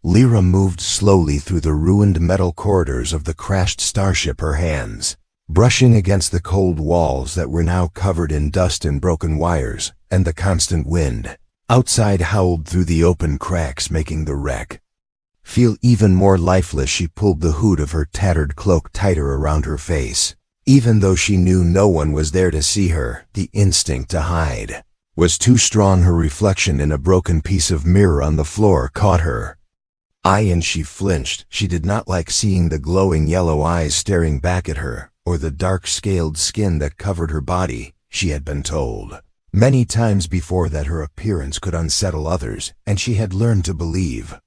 Lyra moved slowly through the ruined metal corridors of the crashed starship, her hands brushing against the cold walls that were now covered in dust and broken wires, and the constant wind outside howled through the open cracks, making the wreck feel even more lifeless. She pulled the hood of her tattered cloak tighter around her face. Even though she knew no one was there to see her, the instinct to hide was too strong. Her reflection in a broken piece of mirror on the floor caught her eye, and she flinched. She did not like seeing the glowing yellow eyes staring back at her, or the dark scaled skin that covered her body. She had been told many times before that her appearance could unsettle others, and she had learned to believe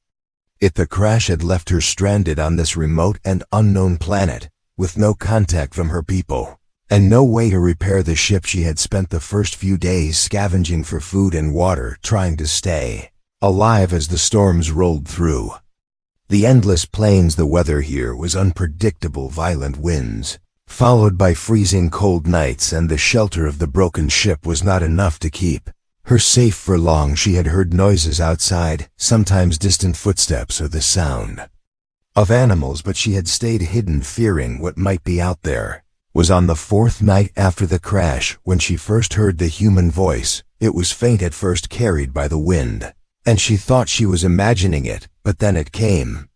it. The crash had left her stranded on this remote and unknown planet, with no contact from her people, and no way to repair the ship. She had spent the first few days scavenging for food and water, trying to stay alive as the storms rolled through the endless plains. The weather here was unpredictable, violent winds followed by freezing cold nights, and the shelter of the broken ship was not enough to keep her safe for long. She had heard noises outside, sometimes distant footsteps or the sound of animals, but she had stayed hidden, fearing what might be out there. Was on the fourth night after the crash when she first heard the human voice. It was faint at first, carried by the wind, and she thought she was imagining it, but then it came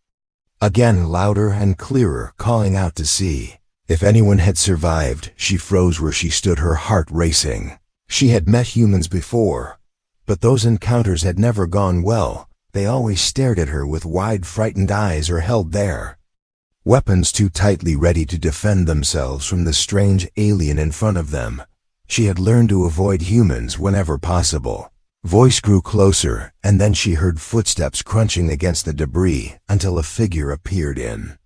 again, louder and clearer, calling out to see if anyone had survived. She froze where she stood, her heart racing. She had met humans before, but those encounters had never gone well. They always stared at her with wide, frightened eyes, or held their weapons too tightly, ready to defend themselves from the strange alien in front of them. She had learned to avoid humans whenever possible. Voice grew closer, and then she heard footsteps crunching against the debris until a figure appeared in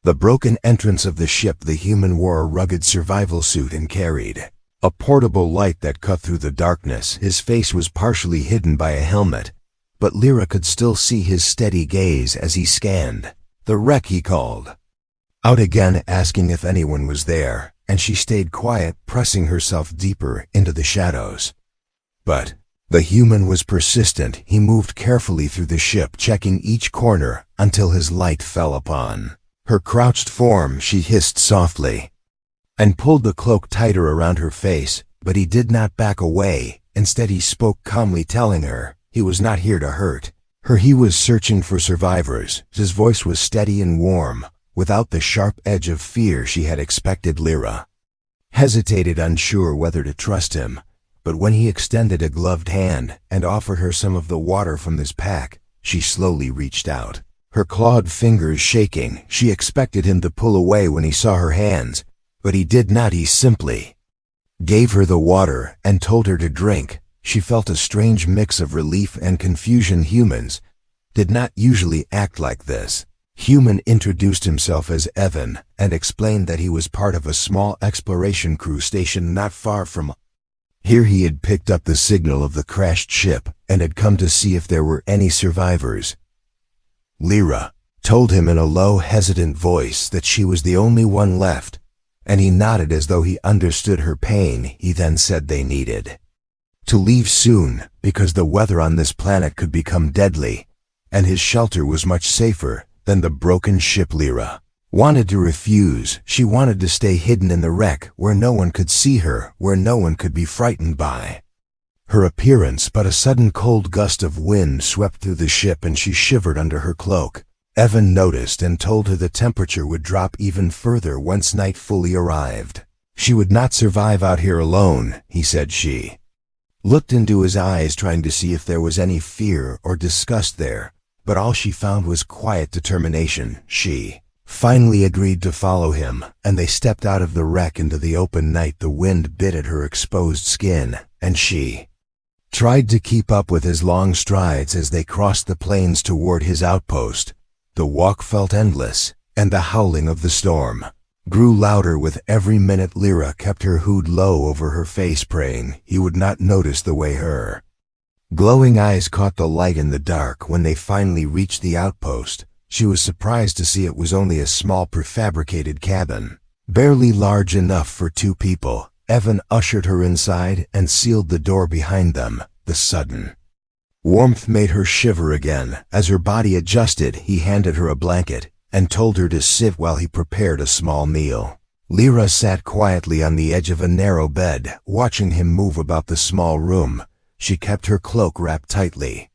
the broken entrance of the ship. The human wore a rugged survival suit and carried a portable light that cut through the darkness. His face was partially hidden by a helmet, but Lyra could still see his steady gaze as he scanned the wreck. He called out again, asking if anyone was there, and she stayed quiet, pressing herself deeper into the shadows. But the human was persistent. He moved carefully through the ship, checking each corner until his light fell upon her crouched form. She hissed softly and pulled the cloak tighter around her face, but he did not back away. Instead, he spoke calmly, telling her he was not here to hurt her. He was searching for survivors. His voice was steady and warm, without the sharp edge of fear she had expected. Lyra hesitated, unsure whether to trust him, but when he extended a gloved hand and offered her some of the water from his pack, she slowly reached out, her clawed fingers shaking. She expected him to pull away when he saw her hands, but he did not. He simply gave her the water and told her to drink. She felt a strange mix of relief and confusion. Humans did not usually act like this. Human introduced himself as Evan and explained that he was part of a small exploration crew stationed not far from here. He had picked up the signal of the crashed ship and had come to see if there were any survivors. Lyra told him in a low, hesitant voice that she was the only one left, and he nodded as though he understood her pain. He then said they needed to leave soon because the weather on this planet could become deadly, and his shelter was much safer than the broken ship. Lyra wanted to refuse. She wanted to stay hidden in the wreck, where no one could see her, where no one could be frightened by her appearance. But a sudden cold gust of wind swept through the ship, and she shivered under her cloak. Evan noticed and told her the temperature would drop even further once night fully arrived. She would not survive out here alone, he said. She looked into his eyes, trying to see if there was any fear or disgust there, but all she found was quiet determination. She finally agreed to follow him, and they stepped out of the wreck into the open night. The wind bit at her exposed skin, and she tried to keep up with his long strides as they crossed the plains toward his outpost. The walk felt endless, and the howling of the storm grew louder with every minute. Lyra kept her hood low over her face, praying he would not notice the way her glowing eyes caught the light in the dark. When they finally reached the outpost, she was surprised to see it was only a small prefabricated cabin, barely large enough for two people. Evan ushered her inside and sealed the door behind them. The sudden Warmth made her shiver again. As her body adjusted, he handed her a blanket and told her to sit while he prepared a small meal. Lyra sat quietly on the edge of a narrow bed, watching him move about the small room. She kept her cloak wrapped tightly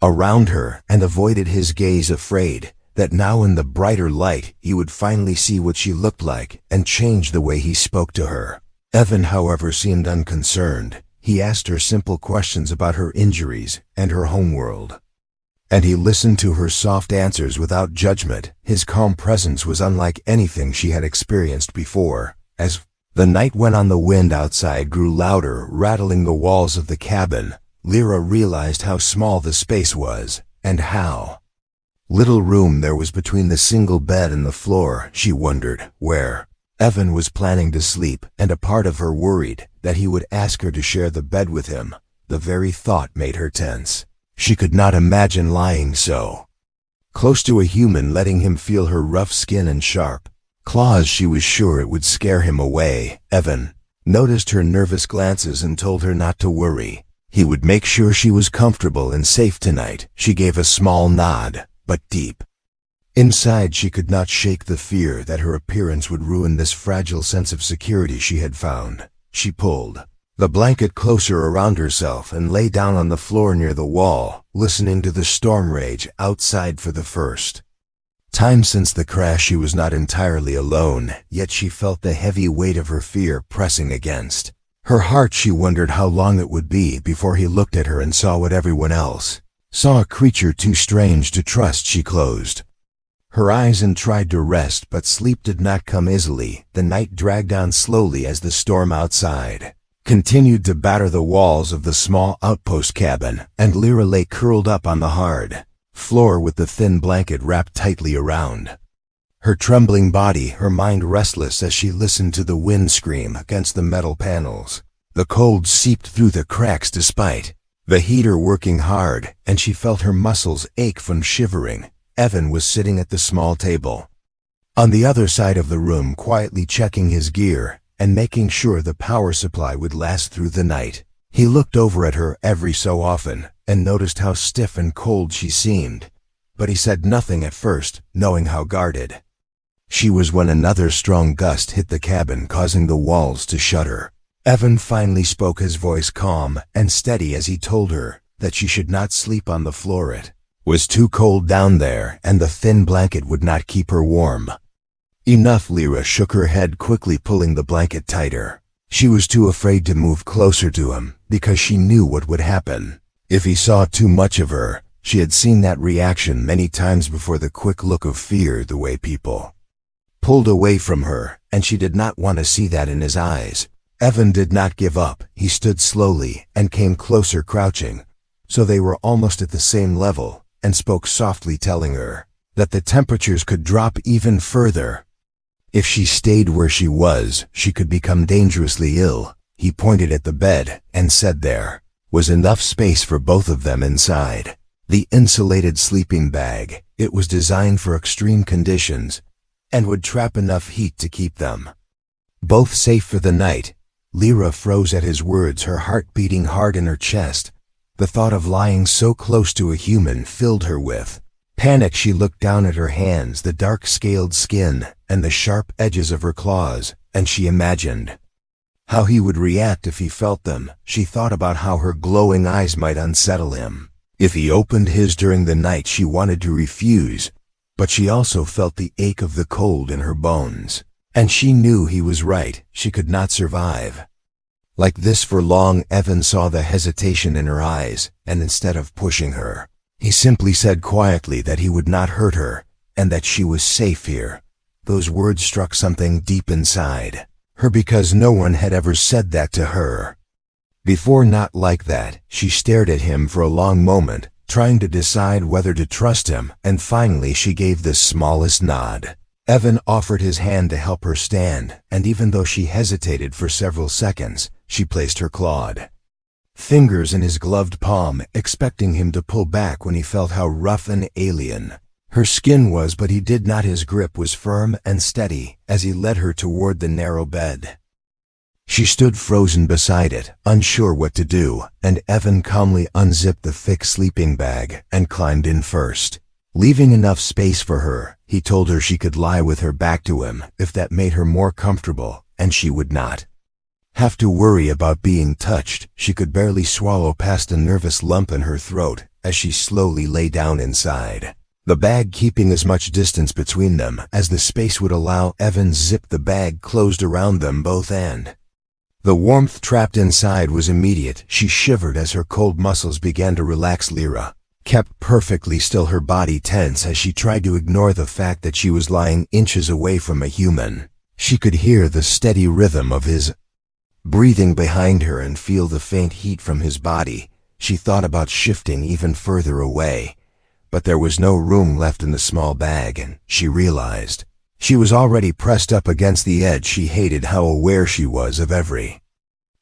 around her and avoided his gaze, afraid that now in the brighter light he would finally see what she looked like and change the way he spoke to her. Evan, however, seemed unconcerned. He asked her simple questions about her injuries and her homeworld, and he listened to her soft answers without judgment. His calm presence was unlike anything she had experienced before. As the night went on, the wind outside grew louder, rattling the walls of the cabin. Lyra realized how small the space was, and how little room there was between the single bed and the floor. She wondered where Evan was planning to sleep, and a part of her worried that he would ask her to share the bed with him. The very thought made her tense. She could not imagine lying so close to a human, letting him feel her rough skin and sharp claws. She was sure it would scare him away. Evan noticed her nervous glances and told her not to worry. He would make sure she was comfortable and safe tonight. She gave a small nod, but deep inside she could not shake the fear that her appearance would ruin this fragile sense of security she had found. She pulled the blanket closer around herself and lay down on the floor near the wall, listening to the storm rage outside. For the first time since the crash, she was not entirely alone, yet she felt the heavy weight of her fear pressing against her heart. She wondered how long it would be before he looked at her and saw what everyone else saw, a creature too strange to trust. She closed her eyes and tried to rest, but sleep did not come easily. The night dragged on slowly as the storm outside continued to batter the walls of the small outpost cabin, and Lyra lay curled up on the hard floor with the thin blanket wrapped tightly around her trembling body, her mind restless as she listened to the wind scream against the metal panels. The cold seeped through the cracks despite the heater working hard, and she felt her muscles ache from shivering. Evan was sitting at the small table on the other side of the room, quietly checking his gear and making sure the power supply would last through the night. He looked over at her every so often and noticed how stiff and cold she seemed, but he said nothing at first, knowing how guarded she was. When another strong gust hit the cabin, causing the walls to shudder, Evan finally spoke, his voice calm and steady as he told her that she should not sleep on the floor. It was too cold down there, and the thin blanket would not keep her warm enough. Lyra shook her head, quickly pulling the blanket tighter. She was too afraid to move closer to him because she knew what would happen if he saw too much of her. She had seen that reaction many times before, the quick look of fear, the way people pulled away from her, and she did not want to see that in his eyes. Evan did not give up. He stood slowly and came closer, crouching so they were almost at the same level, and spoke softly, telling her that the temperatures could drop even further. If she stayed where she was, she could become dangerously ill. He pointed at the bed and said there was enough space for both of them inside the insulated sleeping bag. It was designed for extreme conditions and would trap enough heat to keep them both safe for the night. Lyra froze at his words, her heart beating hard in her chest. The thought of lying so close to a human filled her with panic. She looked down at her hands, the dark scaled skin and the sharp edges of her claws, and she imagined how he would react if he felt them. She thought about how her glowing eyes might unsettle him if he opened his during the night. She wanted to refuse, but she also felt the ache of the cold in her bones, and she knew he was right. She could not survive like this for long. Evan saw the hesitation in her eyes, and instead of pushing her, he simply said quietly that he would not hurt her and that she was safe here. Those words struck something deep inside her because no one had ever said that to her before, not like that. She stared at him for a long moment, trying to decide whether to trust him, and finally she gave the smallest nod. Evan offered his hand to help her stand, and even though she hesitated for several seconds, she placed her clawed fingers in his gloved palm, expecting him to pull back when he felt how rough and alien her skin was, but he did not. His grip was firm and steady as he led her toward the narrow bed. She stood frozen beside it, unsure what to do, and Evan calmly unzipped the thick sleeping bag and climbed in first. Leaving enough space for her, he told her she could lie with her back to him if that made her more comfortable, and she would not have to worry about being touched. She could barely swallow past a nervous lump in her throat as she slowly lay down inside. The bag keeping as much distance between them as the space would allow. Evan zipped the bag closed around them both and the warmth trapped inside was immediate. She shivered as her cold muscles began to relax. Lyra kept perfectly still, her body tense as she tried to ignore the fact that she was lying inches away from a human. She could hear the steady rhythm of his breathing behind her and feel the faint heat from his body. She thought about shifting even further away, but there was no room left in the small bag, and she realized she was already pressed up against the edge. She hated how aware she was of every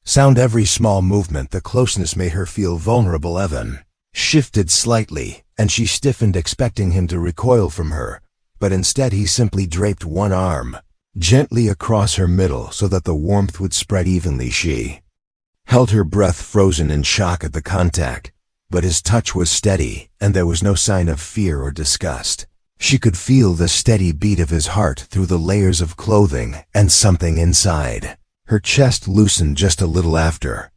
sound, every small movement. The closeness made her feel vulnerable. Evan shifted slightly, and she stiffened, expecting him to recoil from her, but instead he simply draped one arm gently across her middle so that the warmth would spread evenly. She held her breath, frozen in shock at the contact, but his touch was steady, and there was no sign of fear or disgust. She could feel the steady beat of his heart through the layers of clothing, and something inside her chest loosened just a little. After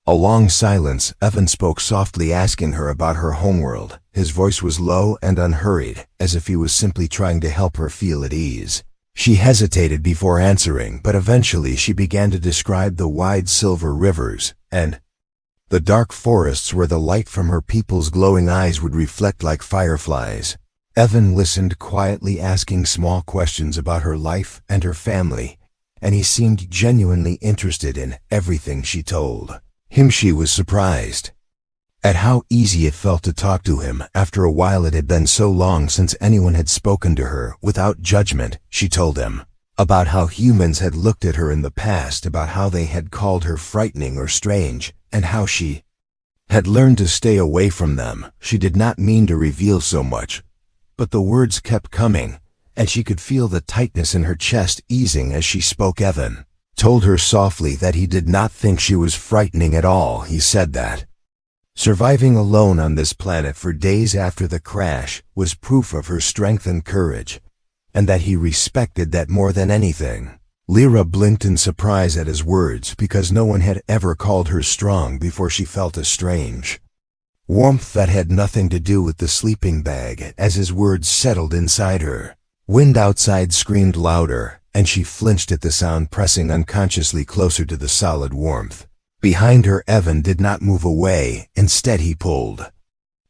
a long silence, Evan spoke softly, asking her about her homeworld. His voice was low and unhurried, as if he was simply trying to help her feel at ease. She hesitated before answering, but eventually she began to describe the wide silver rivers and the dark forests where the light from her people's glowing eyes would reflect like fireflies. Evan listened quietly, asking small questions about her life and her family, and he seemed genuinely interested in everything she told him. She was surprised at how easy it felt to talk to him. After a while, it had been so long since anyone had spoken to her without judgment. She told him about how humans had looked at her in the past, about how they had called her frightening or strange, and how she had learned to stay away from them. She did not mean to reveal so much, but the words kept coming, and she could feel the tightness in her chest easing as she spoke. Evan told her softly that he did not think she was frightening at all. He said that surviving alone on this planet for days after the crash was proof of her strength and courage, and that he respected that more than anything. Lyra blinked in surprise at his words, because no one had ever called her strong before. She felt a strange warmth that had nothing to do with the sleeping bag as his words settled inside her. Wind outside screamed louder, and she flinched at the sound, pressing unconsciously closer to the solid warmth. Behind her, Evan did not move away. Instead, he pulled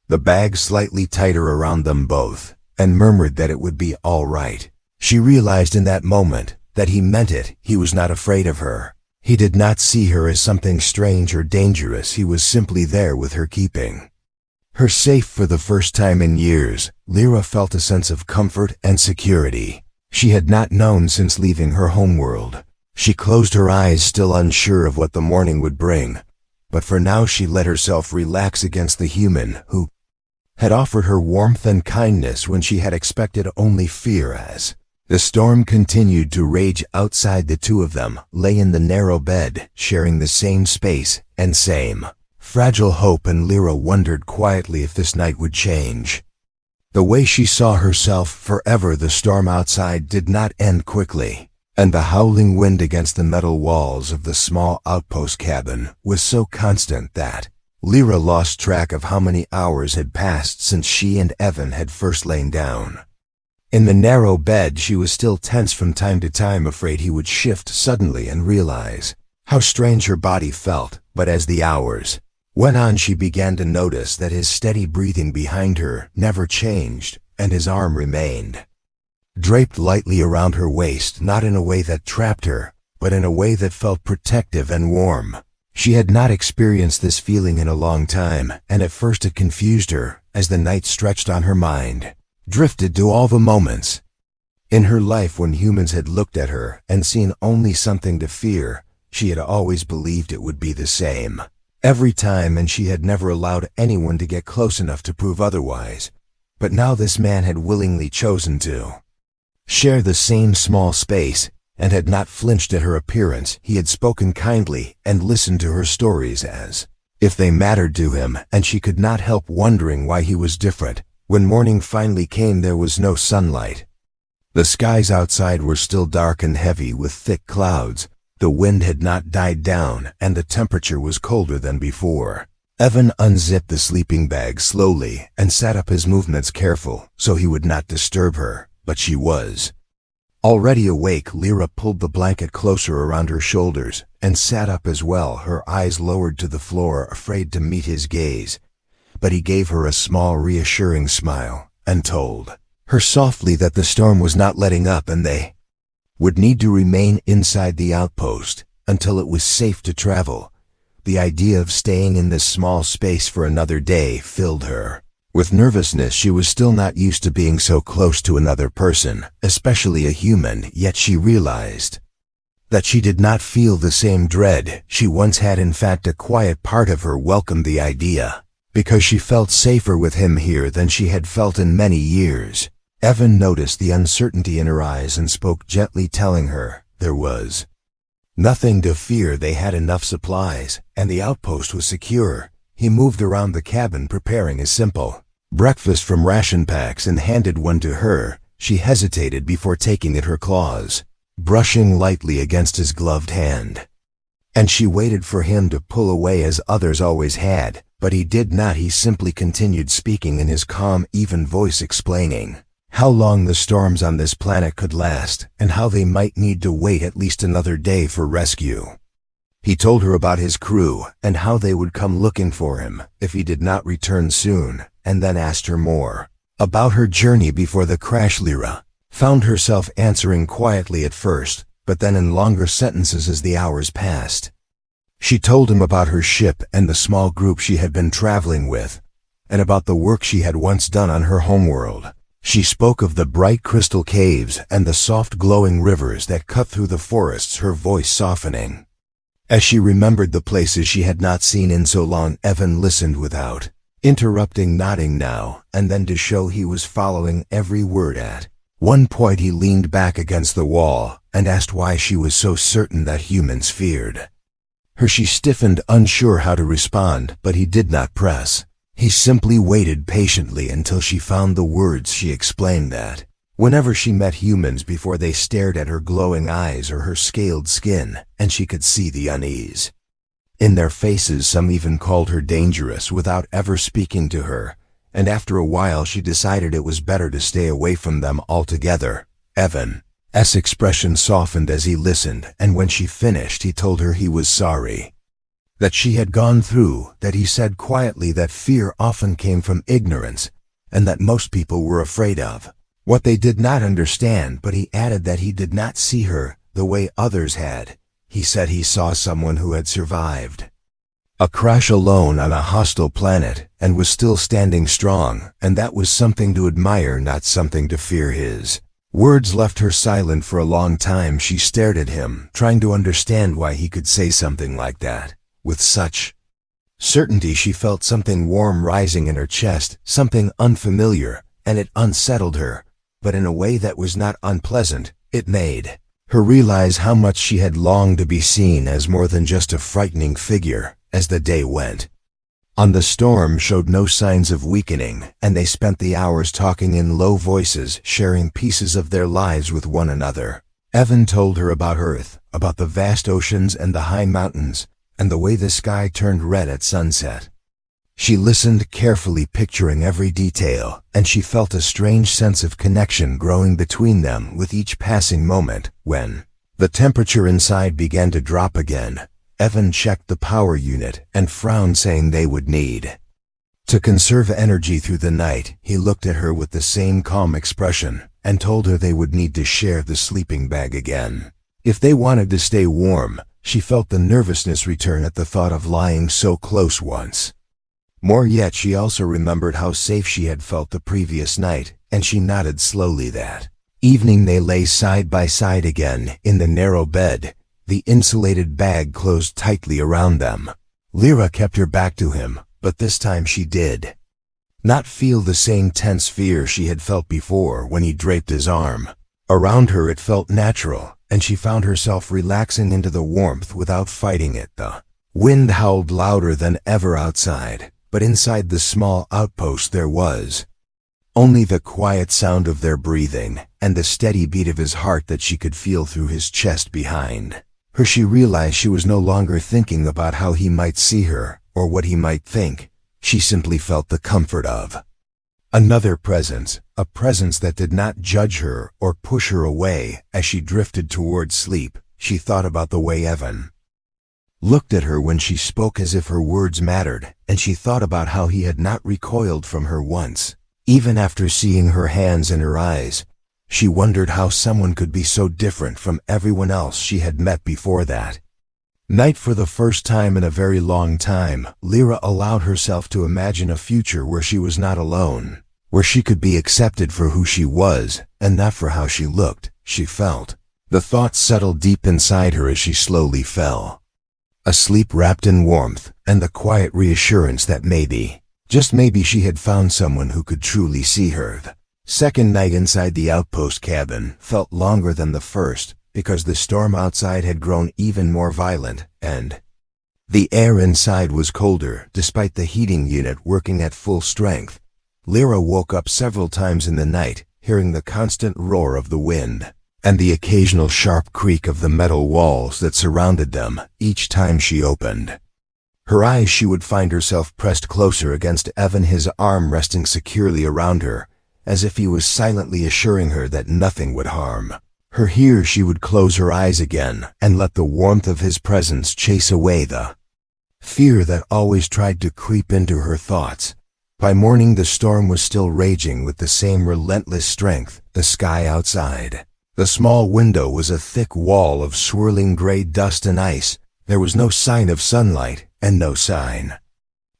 the bag slightly tighter around them both and murmured that it would be all right. She realized in that moment that he meant it. He was not afraid of her. He did not see her as something strange or dangerous. He was simply there with her, keeping her safe. For the first time in years, Lyra felt a sense of comfort and security she had not known since leaving her homeworld. She closed her eyes, still unsure of what the morning would bring, but for now she let herself relax against the human who had offered her warmth and kindness when she had expected only fear. As the storm continued to rage outside, the two of them lay in the narrow bed, sharing the same space and same fragile hope, and Lyra wondered quietly if this night would change the way she saw herself forever. The storm outside did not end quickly, and the howling wind against the metal walls of the small outpost cabin was so constant that Lyra lost track of how many hours had passed since she and Evan had first lain down. In the narrow bed, she was still tense from time to time, afraid he would shift suddenly and realize how strange her body felt. But as the hours went on, she began to notice that his steady breathing behind her never changed, and his arm remained draped lightly around her waist, not in a way that trapped her, but in a way that felt protective and warm. She had not experienced this feeling in a long time, and at first it confused her. As the night stretched on, her mind drifted to all the moments in her life when humans had looked at her and seen only something to fear. She had always believed it would be the same every time, and she had never allowed anyone to get close enough to prove otherwise. But now this man had willingly chosen to share the same small space, and had not flinched at her appearance. He had spoken kindly and listened to her stories as if they mattered to him, and she could not help wondering why he was different. When morning finally came, there was no sunlight. The skies outside were still dark and heavy with thick clouds. The wind had not died down, and the temperature was colder than before. Evan unzipped the sleeping bag slowly and sat up, his movements careful so he would not disturb her, but she was already awake. Lyra pulled the blanket closer around her shoulders and sat up as well, her eyes lowered to the floor, afraid to meet his gaze. But he gave her a small, reassuring smile and told her softly that the storm was not letting up and they would need to remain inside the outpost until it was safe to travel. The idea of staying in this small space for another day filled her with nervousness. She was still not used to being so close to another person, especially a human, yet she realized that she did not feel the same dread she once had. In fact, a quiet part of her welcomed the idea, because she felt safer with him here than she had felt in many years. Evan noticed the uncertainty in her eyes and spoke gently, telling her there was nothing to fear. They had enough supplies, and the outpost was secure. He moved around the cabin, preparing a simple breakfast from ration packs, and handed one to her. She hesitated before taking it, her claws brushing lightly against his gloved hand. And she waited for him to pull away as others always had, but he did not. He simply continued speaking in his calm, even voice, explaining how long the storms on this planet could last, and how they might need to wait at least another day for rescue. He told her about his crew, and how they would come looking for him if he did not return soon, and then asked her more about her journey before the crash. Lyra found herself answering quietly at first, but then in longer sentences as the hours passed. She told him about her ship and the small group she had been traveling with, and about the work she had once done on her homeworld. She spoke of the bright crystal caves and the soft glowing rivers that cut through the forests, her voice softening as she remembered the places she had not seen in so long. Evan listened without interrupting, nodding now and then to show he was following every word. At one point he leaned back against the wall and asked why she was so certain that humans feared her. She stiffened, unsure how to respond, but he did not press. He simply waited patiently until she found the words. She explained that whenever she met humans before, they stared at her glowing eyes or her scaled skin, and she could see the unease in their faces. Some even called her dangerous without ever speaking to her, and after a while she decided it was better to stay away from them altogether. Evan's expression softened as he listened, and when she finished he told her he was sorry that she had gone through that. He said quietly that fear often came from ignorance, and that most people were afraid of what they did not understand, but he added that he did not see her the way others had. He said he saw someone who had survived a crash alone on a hostile planet and was still standing strong, and that was something to admire, not something to fear. His words left her silent for a long time. She stared at him, trying to understand why he could say something like that with such certainty. She felt something warm rising in her chest, something unfamiliar, and it unsettled her, but in a way that was not unpleasant. It made her realize how much she had longed to be seen as more than just a frightening figure. As the day went on, the storm showed no signs of weakening, and they spent the hours talking in low voices, sharing pieces of their lives with one another. Evan told her about Earth, about the vast oceans and the high mountains, and the way the sky turned red at sunset. She listened carefully, picturing every detail, and she felt a strange sense of connection growing between them with each passing moment. When the temperature inside began to drop again, Evan checked the power unit and frowned, saying they would need to conserve energy through the night. He looked at her with the same calm expression and told her they would need to share the sleeping bag again if they wanted to stay warm. She felt the nervousness return at the thought of lying so close once more, yet she also remembered how safe she had felt the previous night, and she nodded slowly. That evening they lay side by side again in the narrow bed, the insulated bag closed tightly around them. Lyra kept her back to him, but this time she did not feel the same tense fear she had felt before when he draped his arm around her. It felt natural, and she found herself relaxing into the warmth without fighting it. The wind howled louder than ever outside, but inside the small outpost there was only the quiet sound of their breathing and the steady beat of his heart that she could feel through his chest behind her. She realized she was no longer thinking about how he might see her or what he might think. She simply felt the comfort of another presence, a presence that did not judge her or push her away. As she drifted toward sleep, she thought about the way Evan looked at her when she spoke as if her words mattered, and she thought about how he had not recoiled from her once. Even after seeing her hands and her eyes, she wondered how someone could be so different from everyone else she had met before that night. For the first time in a very long time, Lyra allowed herself to imagine a future where she was not alone, where she could be accepted for who she was, and not for how she looked, she felt. The thoughts settled deep inside her as she slowly fell asleep, wrapped in warmth and the quiet reassurance that maybe, just maybe, she had found someone who could truly see her. The second night inside the outpost cabin felt longer than the first, because the storm outside had grown even more violent, and the air inside was colder, despite the heating unit working at full strength. Lyra woke up several times in the night, hearing the constant roar of the wind and the occasional sharp creak of the metal walls that surrounded them. Each time she opened her eyes, she would find herself pressed closer against Evan, his arm resting securely around her, as if he was silently assuring her that nothing would harm her. Here she would close her eyes again and let the warmth of his presence chase away the fear that always tried to creep into her thoughts. By morning the storm was still raging with the same relentless strength. The sky outside the small window was a thick wall of swirling gray dust and ice. There was no sign of sunlight and no sign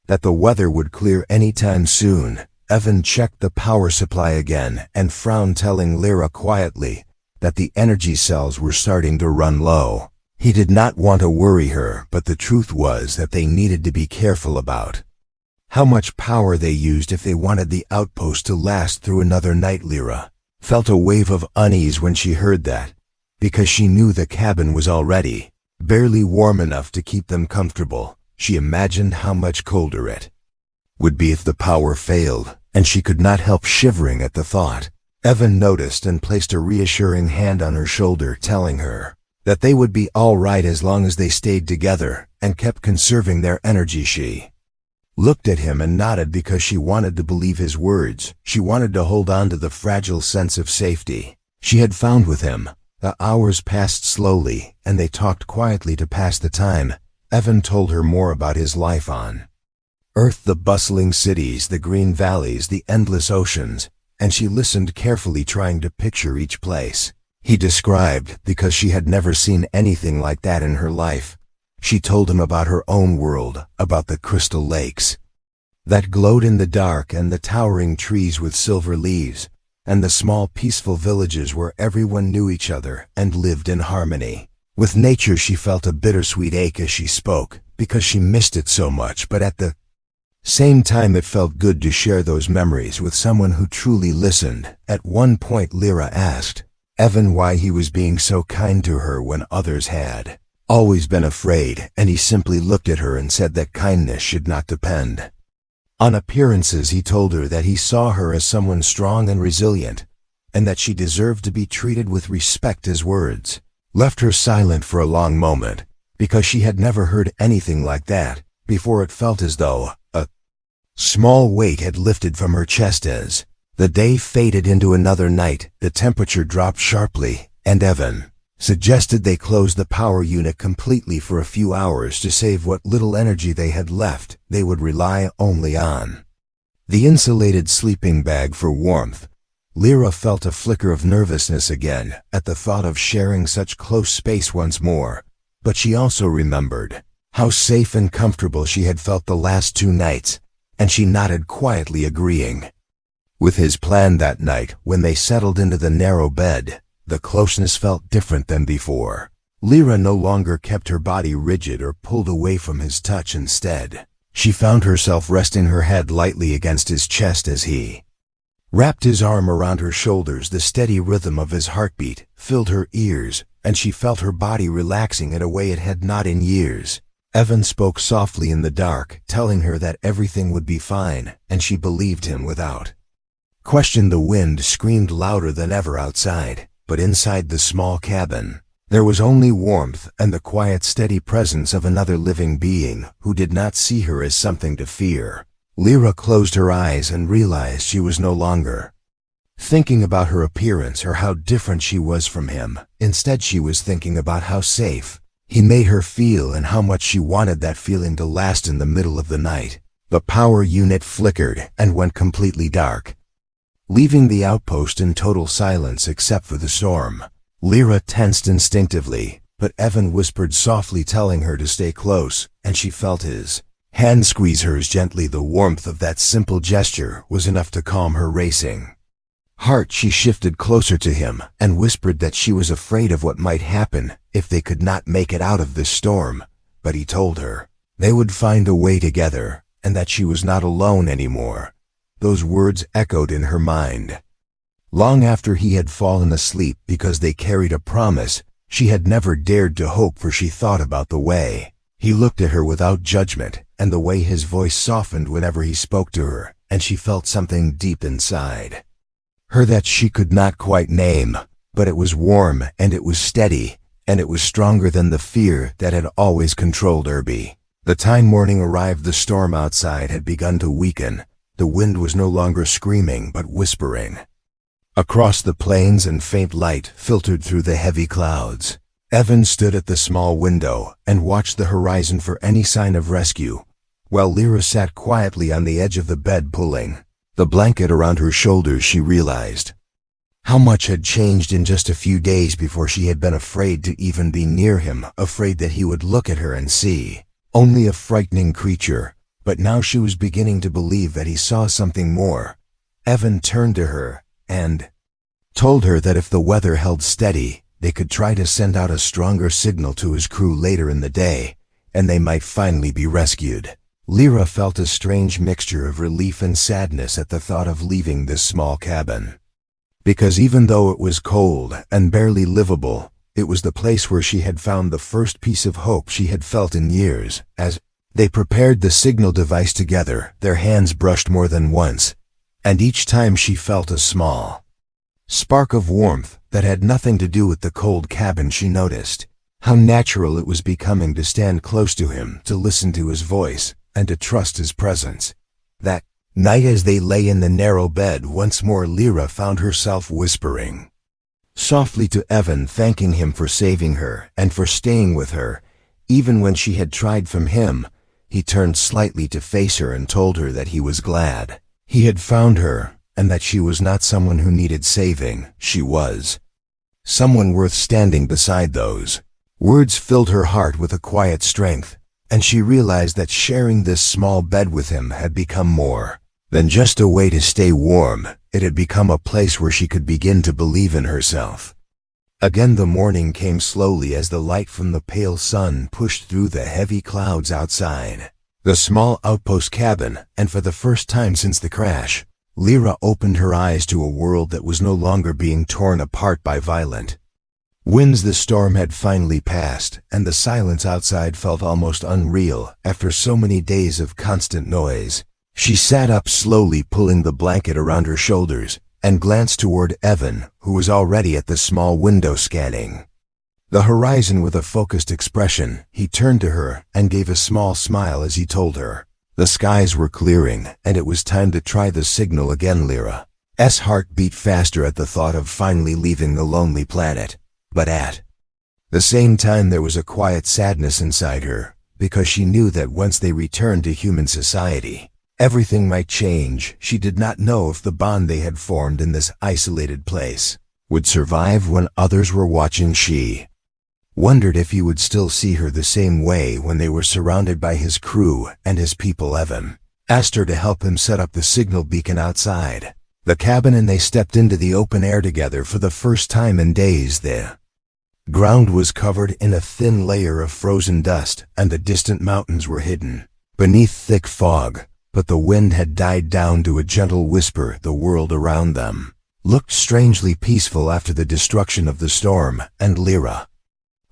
that the weather would clear anytime soon. Evan checked the power supply again and frowned, telling Lyra quietly that the energy cells were starting to run low. He did not want to worry her, but the truth was that they needed to be careful about how much power they used if they wanted the outpost to last through another night. Lyra felt a wave of unease when she heard that, because she knew the cabin was already barely warm enough to keep them comfortable. She imagined how much colder it would be if the power failed, and she could not help shivering at the thought. Evan noticed and placed a reassuring hand on her shoulder, telling her that they would be all right as long as they stayed together and kept conserving their energy. She looked at him and nodded because she wanted to believe his words. She wanted to hold on to the fragile sense of safety she had found with him. The hours passed slowly, and they talked quietly to pass the time. Evan told her more about his life on Earth, the bustling cities, the green valleys, the endless oceans, and she listened carefully, trying to picture each place he described, because she had never seen anything like that in her life. She told him about her own world, about the crystal lakes that glowed in the dark, and the towering trees with silver leaves, and the small peaceful villages where everyone knew each other and lived in harmony with nature. She felt a bittersweet ache as she spoke, because she missed it so much, but at the same time it felt good to share those memories with someone who truly listened. At one point Lyra asked Evan why he was being so kind to her when others had always been afraid, and he simply looked at her and said that kindness should not depend on appearances. He told her that he saw her as someone strong and resilient, and that she deserved to be treated with respect. His words left her silent for a long moment, because she had never heard anything like that before. It felt as though a small weight had lifted from her chest. As the day faded into another night, the temperature dropped sharply, and Evan suggested they close the power unit completely for a few hours to save what little energy they had left. They would rely only on the insulated sleeping bag for warmth. Lyra felt a flicker of nervousness again at the thought of sharing such close space once more, but she also remembered how safe and comfortable she had felt the last 2 nights, and she nodded quietly, agreeing with his plan. That night, when they settled into the narrow bed, the closeness felt different than before. Lyra no longer kept her body rigid or pulled away from his touch. Instead, she found herself resting her head lightly against his chest as he wrapped his arm around her shoulders. The steady rhythm of his heartbeat filled her ears, and she felt her body relaxing in a way it had not in years. Evan spoke softly in the dark, telling her that everything would be fine, and she believed him without question. The wind screamed louder than ever outside, but inside the small cabin, there was only warmth and the quiet, steady presence of another living being who did not see her as something to fear. Lyra closed her eyes and realized she was no longer thinking about her appearance or how different she was from him. Instead, she was thinking about how safe he made her feel and how much she wanted that feeling to last. In the middle of the night, the power unit flickered and went completely dark, leaving the outpost in total silence except for the storm. Lyra tensed instinctively, but Evan whispered softly, telling her to stay close, and she felt his hand squeeze hers gently. The warmth of that simple gesture was enough to calm her racing heart. She shifted closer to him and whispered that she was afraid of what might happen if they could not make it out of this storm, but he told her they would find a way together and that she was not alone anymore. Those words echoed in her mind long after he had fallen asleep because they carried a promise she had never dared to hope for. She thought about the way he looked at her without judgment and the way his voice softened whenever he spoke to her, and she felt something deep inside her that she could not quite name, but it was warm and it was steady, and it was stronger than the fear that had always controlled Irby. The time morning arrived. The storm outside had begun to weaken. The wind was no longer screaming but whispering across the plains, and faint light filtered through the heavy clouds. Evan stood at the small window and watched the horizon for any sign of rescue, while Lyra sat quietly on the edge of the bed, pulling the blanket around her shoulders. She realized how much had changed in just a few days. Before, she had been afraid to even be near him, afraid that he would look at her and see only a frightening creature, but now she was beginning to believe that he saw something more. Evan turned to her and told her that if the weather held steady, they could try to send out a stronger signal to his crew later in the day, and they might finally be rescued. Lyra felt a strange mixture of relief and sadness at the thought of leaving this small cabin, because even though it was cold and barely livable, it was the place where she had found the first piece of hope she had felt in years. As they prepared the signal device together, their hands brushed more than once, and each time she felt a small spark of warmth that had nothing to do with the cold cabin. She noticed how natural it was becoming to stand close to him, to listen to his voice, and to trust his presence. That night, as they lay in the narrow bed once more, Lyra found herself whispering softly to Evan, thanking him for saving her and for staying with her, even when she had tried from him. He turned slightly to face her and told her that he was glad he had found her, and that she was not someone who needed saving. She was someone worth standing beside. Those words filled her heart with a quiet strength, and she realized that sharing this small bed with him had become more than just a way to stay warm. It had become a place where she could begin to believe in herself again. The morning came slowly as the light from the pale sun pushed through the heavy clouds outside the small outpost cabin, and for the first time since the crash, Lyra opened her eyes to a world that was no longer being torn apart by violent winds. The storm had finally passed, and the silence outside felt almost unreal after so many days of constant noise. She sat up slowly, pulling the blanket around her shoulders, and glanced toward Evan, who was already at the small window scanning the horizon with a focused expression. He turned to her and gave a small smile as he told her the skies were clearing, and it was time to try the signal again. Lyra's heart beat faster at the thought of finally leaving the lonely planet, but at the same time there was a quiet sadness inside her, because she knew that once they returned to human society, everything might change. She did not know if the bond they had formed in this isolated place would survive when others were watching. She wondered if he would still see her the same way when they were surrounded by his crew and his people. Evan asked her to help him set up the signal beacon outside the cabin, and they stepped into the open air together for the first time in days. The ground was covered in a thin layer of frozen dust, and the distant mountains were hidden beneath thick fog. but the wind had died down to a gentle whisper. The world around them looked strangely peaceful after the destruction of the storm, and Lyra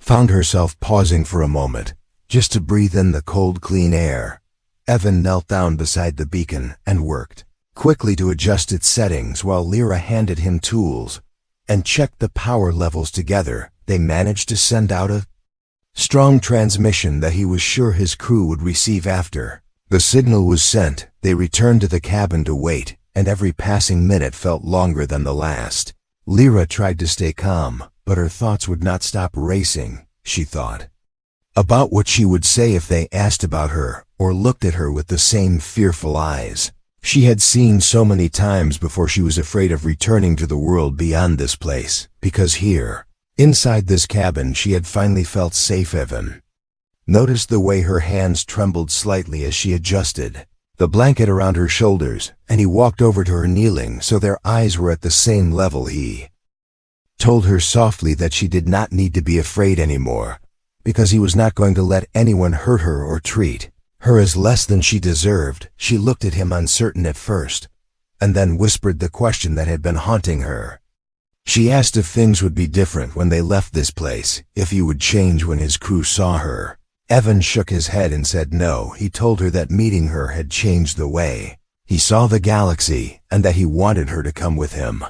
found herself pausing for a moment, just to breathe in the cold, clean air. Evan knelt down beside the beacon and worked quickly to adjust its settings while Lyra handed him tools and checked the power levels. Together, they managed to send out a strong transmission that he was sure his crew would receive. After the signal was sent, they returned to the cabin to wait, and every passing minute felt longer than the last. Lyra tried to stay calm, but her thoughts would not stop racing. She thought about what she would say if they asked about her or looked at her with the same fearful eyes she had seen so many times before. She was afraid of returning to the world beyond this place, because here, inside this cabin, she had finally felt safe. Evan noticed the way her hands trembled slightly as she adjusted the blanket around her shoulders, and he walked over to her, kneeling so their eyes were at the same level. He told her softly that she did not need to be afraid anymore, because he was not going to let anyone hurt her or treat her as less than she deserved. She looked at him, uncertain at first, and then whispered the question that had been haunting her. She asked if things would be different when they left this place, if he would change when his crew saw her. Evan shook his head and said no. He told her that meeting her had changed the way he saw the galaxy, and that he wanted her to come with him,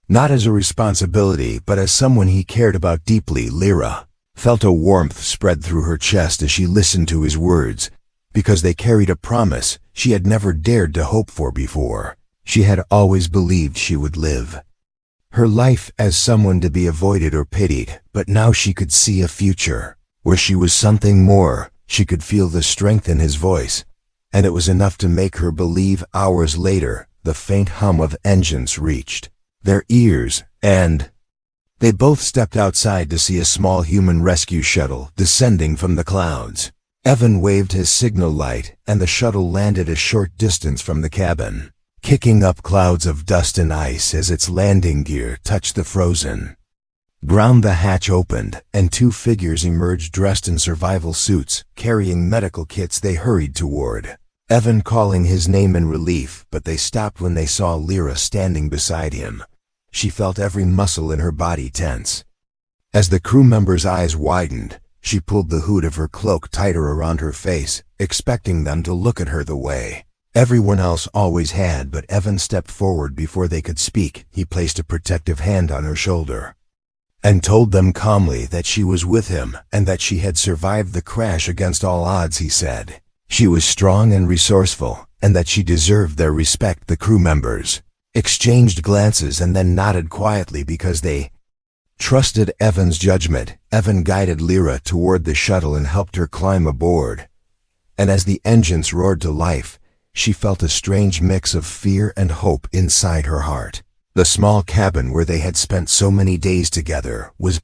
not as a responsibility, but as someone he cared about deeply. Lyra felt a warmth spread through her chest as she listened to his words, because they carried a promise she had never dared to hope for before. She had always believed she would live her life as someone to be avoided or pitied, but now she could see a future where she was something more. She could feel the strength in his voice, and it was enough to make her believe. Hours later, the faint hum of engines reached their ears, and they both stepped outside to see a small human rescue shuttle descending from the clouds. Evan waved his signal light, and the shuttle landed a short distance from the cabin, kicking up clouds of dust and ice as its landing gear touched the frozen ground. The hatch opened, and two figures emerged dressed in survival suits, carrying medical kits. They hurried toward Evan, calling his name in relief, but they stopped when they saw Lyra standing beside him. She felt every muscle in her body tense. As the crew members' eyes widened, she pulled the hood of her cloak tighter around her face, expecting them to look at her the way everyone else always had. But Evan stepped forward before they could speak. He placed a protective hand on her shoulder and told them calmly that she was with him and that she had survived the crash against all odds. He said she was strong and resourceful, and that she deserved their respect. The crew members exchanged glances and then nodded quietly because they trusted Evan's judgment. Evan guided Lyra toward the shuttle and helped her climb aboard, and as the engines roared to life, she felt a strange mix of fear and hope inside her heart. The small cabin where they had spent so many days together was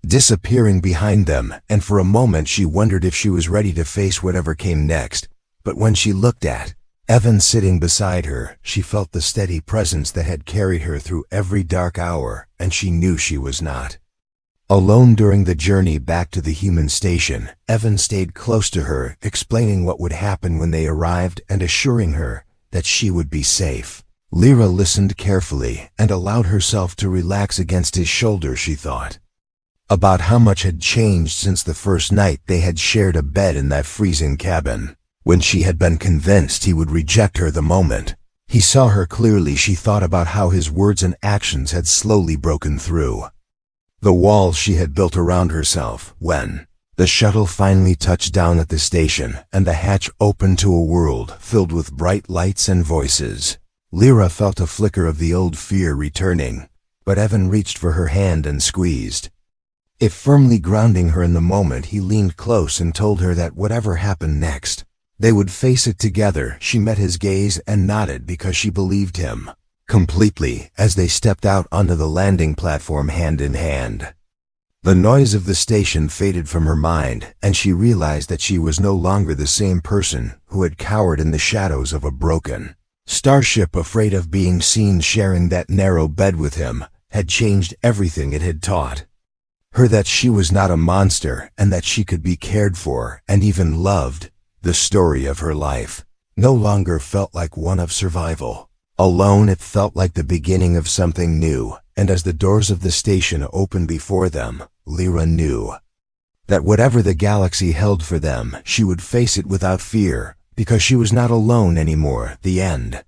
disappearing behind them, and for a moment she wondered if she was ready to face whatever came next. But when she looked at Evan sitting beside her, she felt the steady presence that had carried her through every dark hour, and she knew she was not alone during the journey back to the human station. Evan stayed close to her, explaining what would happen when they arrived and assuring her that she would be safe. Lyra listened carefully and allowed herself to relax against his shoulder. She thought about how much had changed since the first night they had shared a bed in that freezing cabin, when she had been convinced he would reject her the moment he saw her clearly. She thought about how his words and actions had slowly broken through the walls she had built around herself. When the shuttle finally touched down at the station and the hatch opened to a world filled with bright lights and voices, Lyra felt a flicker of the old fear returning, but Evan reached for her hand and squeezed it firmly, grounding her in the moment. He leaned close and told her that whatever happened next, they would face it together. She met his gaze and nodded because she believed him completely. As they stepped out onto the landing platform hand in hand, the noise of the station faded from her mind, and she realized that she was no longer the same person who had cowered in the shadows of a broken starship, afraid of being seen. Sharing that narrow bed with him had changed everything. It had taught her that she was not a monster and that she could be cared for and even loved. The story of her life no longer felt like one of survival. Alone, it felt like the beginning of something new, and as the doors of the station opened before them, Lyra knew that whatever the galaxy held for them, she would face it without fear, because she was not alone anymore. The end.